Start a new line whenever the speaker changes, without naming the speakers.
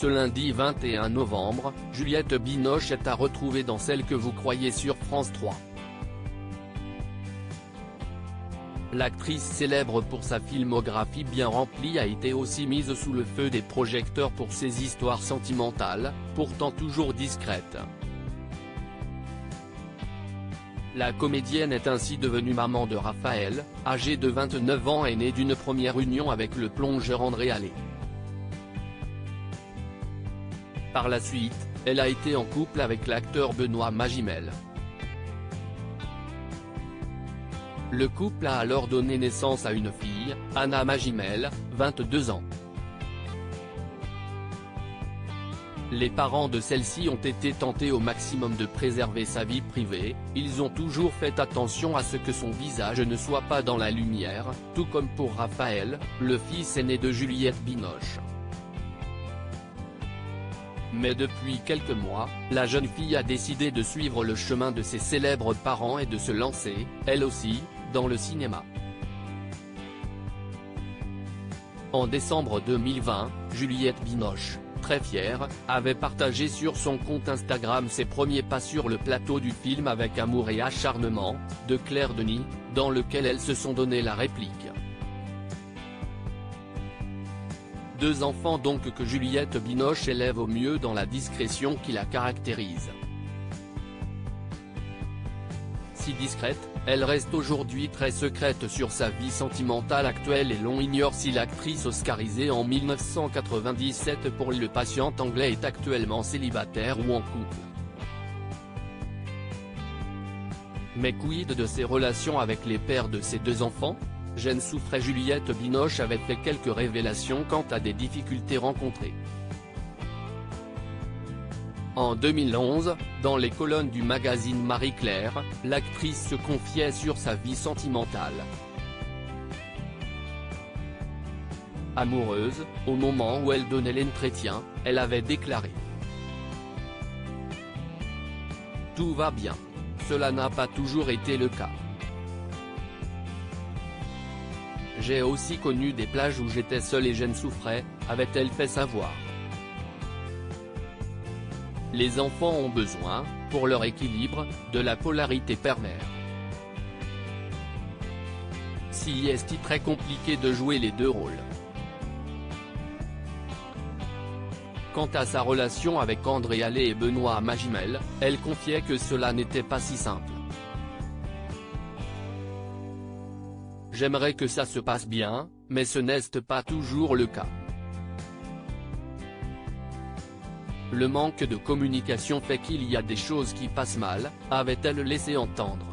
Ce lundi 21 novembre, Juliette Binoche est à retrouver dans Celle que vous croyez sur France 3. L'actrice célèbre pour sa filmographie bien remplie a été aussi mise sous le feu des projecteurs pour ses histoires sentimentales, pourtant toujours discrètes. La comédienne est ainsi devenue maman de Raphaël, âgé de 29 ans et né d'une première union avec le plongeur André Allais. Par la suite, elle a été en couple avec l'acteur Benoît Magimel. Le couple a alors donné naissance à une fille, Anna Magimel, 22 ans. Les parents de celle-ci ont été tentés au maximum de préserver sa vie privée, ils ont toujours fait attention à ce que son visage ne soit pas dans la lumière, tout comme pour Raphaël, le fils aîné de Juliette Binoche. Mais depuis quelques mois, la jeune fille a décidé de suivre le chemin de ses célèbres parents et de se lancer, elle aussi, dans le cinéma. En décembre 2020, Juliette Binoche, très fière, avait partagé sur son compte Instagram ses premiers pas sur le plateau du film Avec amour et acharnement, de Claire Denis, dans lequel elles se sont donné la réplique. Deux enfants donc que Juliette Binoche élève au mieux dans la discrétion qui la caractérise. Si discrète, elle reste aujourd'hui très secrète sur sa vie sentimentale actuelle et l'on ignore si l'actrice oscarisée en 1997 pour Le Patient anglais est actuellement célibataire ou en couple. Mais quid de ses relations avec les pères de ses deux enfants ? Jeune souffrait Juliette Binoche avait fait quelques révélations quant à des difficultés rencontrées. En 2011, dans les colonnes du magazine Marie-Claire, l'actrice se confiait sur sa vie sentimentale. Amoureuse, au moment où elle donnait l'entretien, elle avait déclaré : « Tout va bien. Cela n'a pas toujours été le cas. J'ai aussi connu des plages où j'étais seule et je ne souffrais », avait-elle fait savoir. Les enfants ont besoin, pour leur équilibre, de la polarité père-mère. Si est-il très compliqué de jouer les deux rôles. Quant à sa relation avec André Allais et Benoît Magimel, elle confiait que cela n'était pas si simple. J'aimerais que ça se passe bien, mais ce n'est pas toujours le cas. Le manque de communication fait qu'il y a des choses qui passent mal, avait-elle laissé entendre.